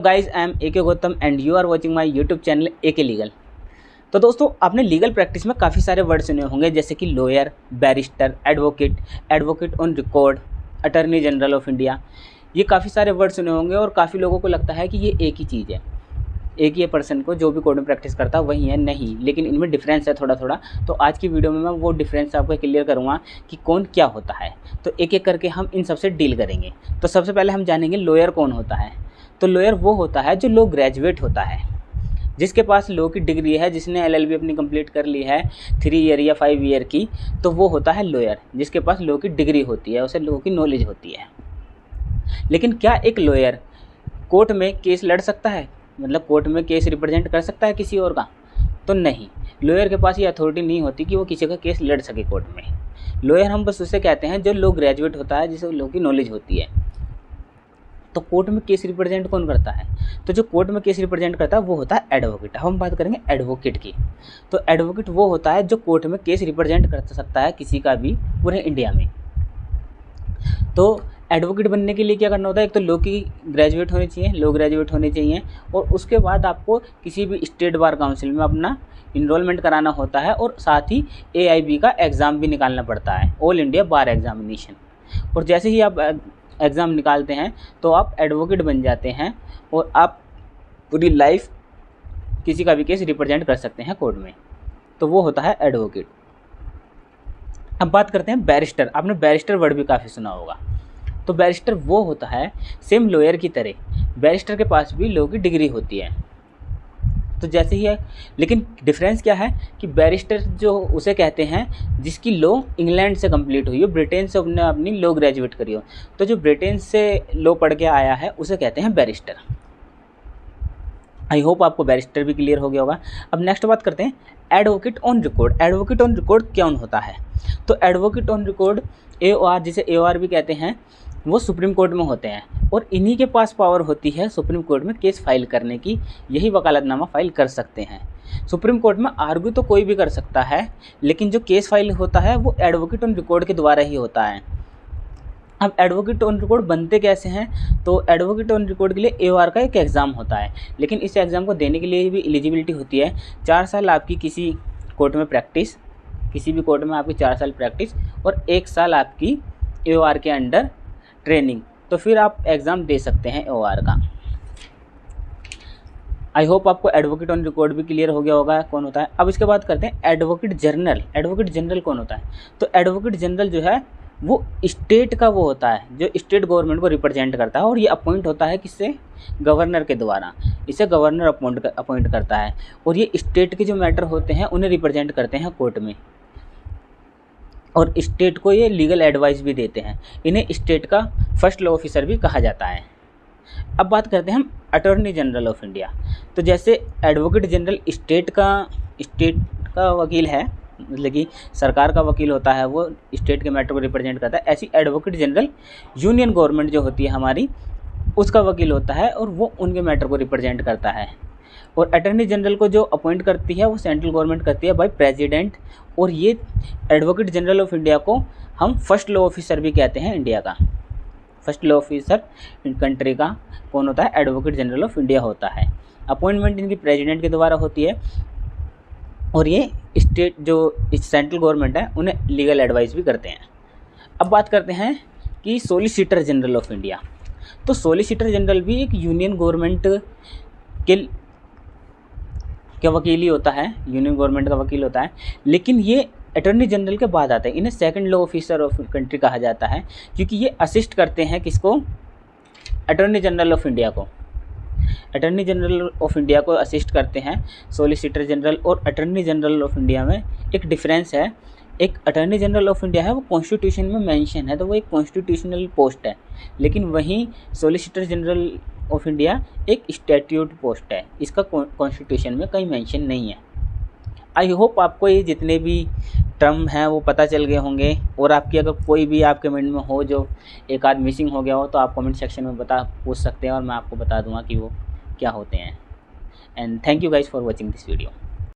Guys I am A K Gautam and you are watching my YouTube channel A K legal. तो दोस्तों, आपने legal practice में काफ़ी सारे वर्ड सुने होंगे, जैसे कि lawyer, barrister, advocate, advocate on record, attorney general of India. ये काफ़ी सारे वर्ड सुने होंगे और काफ़ी लोगों को लगता है कि ये एक ही चीज़ है, एक ही पर्सन को जो भी कोर्ट में प्रैक्टिस करता है वही है। नहीं, लेकिन इनमें डिफरेंस है थोड़ा थोड़ा। तो आज की वीडियो में मैं वो डिफरेंस आपको क्लियर करूँगा कि कौन क्या होता है। तो एक एक करके हम इन सबसे डील करेंगे। तो सबसे पहले हम जानेंगे लॉयर कौन होता है। तो लॉयर वो होता है जो लॉ ग्रेजुएट होता है, जिसके पास लॉ की डिग्री है, जिसने LLB अपनी कंप्लीट कर ली है 3 ईयर या 5 ईयर की, तो वो होता है लॉयर, जिसके पास लॉ की डिग्री होती है, उसे लॉ की नॉलेज होती है। लेकिन क्या एक लॉयर कोर्ट में केस लड़ सकता है, मतलब कोर्ट में केस रिप्रेजेंट कर सकता है किसी और का? तो नहीं, लॉयर के पास ये अथॉरिटी नहीं होती कि वो किसी का केस लड़ सके कोर्ट में। लॉयर हम बस उसे कहते हैं जो लॉ ग्रेजुएट होता है, जिसे लॉ की नॉलेज होती है। तो कोर्ट में केस रिप्रेजेंट कौन करता है? तो जो कोर्ट में केस रिप्रेजेंट करता है वो होता है एडवोकेट। हम बात करेंगे एडवोकेट की। तो एडवोकेट वो होता है जो कोर्ट में केस रिप्रेजेंट कर सकता है किसी का भी पूरे इंडिया में। तो एडवोकेट बनने के लिए क्या करना होता है? एक तो लॉ की ग्रेजुएट होनी चाहिए, लॉ ग्रेजुएट होनी चाहिए, और उसके बाद आपको किसी भी स्टेट बार काउंसिल में अपना इनरोलमेंट कराना होता है, और साथ ही AIB का एग्ज़ाम भी निकालना पड़ता है, ऑल इंडिया बार एग्जामिनेशन। और जैसे ही आप एग्ज़ाम निकालते हैं तो आप एडवोकेट बन जाते हैं, और आप पूरी लाइफ किसी का भी केस रिप्रेजेंट कर सकते हैं कोर्ट में। तो वो होता है एडवोकेट। अब बात करते हैं बैरिस्टर। आपने बैरिस्टर वर्ड भी काफ़ी सुना होगा। तो बैरिस्टर वो होता है सेम लॉयर की तरह, बैरिस्टर के पास भी लॉ की डिग्री होती है। तो जैसे ही है, लेकिन डिफरेंस क्या है कि बैरिस्टर जो उसे कहते हैं जिसकी लॉ इंग्लैंड से कंप्लीट हुई हो, ब्रिटेन से उसने अपनी लॉ ग्रेजुएट करी हो। तो जो ब्रिटेन से लॉ पढ़ के आया है उसे कहते हैं बैरिस्टर। आई होप आपको बैरिस्टर भी क्लियर हो गया होगा। अब नेक्स्ट बात करते हैं advocate on record. Advocate on record कौन होता है? तो एडवोकेट ऑन रिकॉर्ड AOR, जिसे AOR भी कहते हैं, वो सुप्रीम कोर्ट में होते हैं, और इन्हीं के पास पावर होती है सुप्रीम कोर्ट में केस फाइल करने की। यही वकालतनामा फाइल कर सकते हैं। सुप्रीम कोर्ट में आर्ग्यू तो कोई भी कर सकता है, लेकिन जो केस फाइल होता है वो एडवोकेट ऑन रिकॉर्ड के द्वारा ही होता है। अब एडवोकेट ऑन रिकॉर्ड बनते कैसे हैं? तो एडवोकेट ऑन रिकॉर्ड के लिए AOR का एक एग्ज़ाम होता है, लेकिन इस एग्ज़ाम को देने के लिए भी एलिजिबिलिटी होती है। 4 साल आपकी किसी कोर्ट में प्रैक्टिस, किसी भी कोर्ट में आपकी 4 साल प्रैक्टिस, और 1 साल आपकी AOR के अंडर ट्रेनिंग। तो फिर आप एग्ज़ाम दे सकते हैं AOR का। आई होप आपको एडवोकेट ऑन रिकॉर्ड भी क्लियर हो गया होगा कौन होता है। अब इसके बाद करते हैं एडवोकेट जनरल। एडवोकेट जनरल कौन होता है? तो एडवोकेट जनरल जो है वो स्टेट का वो होता है जो स्टेट गवर्नमेंट को रिप्रेजेंट करता है, और ये अपॉइंट होता है किससे? गवर्नर के द्वारा। इसे गवर्नर अपॉइंट करता है, और ये स्टेट के जो मैटर होते हैं उन्हें रिप्रेजेंट करते हैं कोर्ट में, और स्टेट को ये लीगल एडवाइस भी देते हैं। इन्हें स्टेट का फर्स्ट लॉ ऑफिसर भी कहा जाता है। अब बात करते हैं हम अटॉर्नी जनरल ऑफ इंडिया। तो जैसे एडवोकेट जनरल स्टेट का वकील है, मतलब कि सरकार का वकील होता है, वो स्टेट के मैटर को रिप्रेजेंट करता है, ऐसी एडवोकेट जनरल यूनियन गवर्नमेंट जो होती है हमारी, उसका वकील होता है, और वो उनके मैटर को रिप्रेजेंट करता है। और अटॉर्नी जनरल को जो अपॉइंट करती है वो सेंट्रल गवर्नमेंट करती है बाय प्रेसिडेंट। और ये एडवोकेट जनरल ऑफ इंडिया को हम फर्स्ट लॉ ऑफिसर भी कहते हैं। इंडिया का फर्स्ट लॉ ऑफिसर कंट्री का कौन होता है? एडवोकेट जनरल ऑफ इंडिया होता है। अपॉइंटमेंट इनकी प्रेसिडेंट के द्वारा होती है, और ये स्टेट जो सेंट्रल गवर्नमेंट है उन्हें लीगल एडवाइस भी करते हैं। अब बात करते हैं कि सॉलिसिटर जनरल ऑफ इंडिया। तो सॉलिसिटर जनरल भी एक यूनियन गवर्नमेंट के वकील ही होता है, यूनियन गवर्नमेंट का वकील होता है, लेकिन ये अटॉर्नी जनरल के बाद आता है। इन्हें second law officer of country कहा जाता है, क्योंकि ये असिस्ट करते हैं किसको? अटॉर्नी जनरल ऑफ इंडिया को। अटॉर्नी जनरल ऑफ इंडिया को असिस्ट करते हैं सॉलिसिटर जनरल और अटॉर्नी जनरल ऑफ इंडिया में एक डिफरेंस है। एक अटॉर्नी जनरल ऑफ इंडिया है वो कॉन्स्टिट्यूशन में मेंशन है, तो वो एक कॉन्स्टिट्यूशनल पोस्ट है, लेकिन वहीं सॉलिसिटर जनरल ऑफ इंडिया एक स्टैट्यूट पोस्ट है, इसका कॉन्स्टिट्यूशन में कहीं मेंशन नहीं है। आई होप आपको ये जितने भी टर्म हैं वो पता चल गए होंगे, और आपकी अगर कोई भी आपके माइंड में हो जो एक आध मिसिंग हो गया हो तो आप कमेंट सेक्शन में पूछ सकते हैं, और मैं आपको बता दूंगा कि वो क्या होते हैं। And thank you guys for watching this video.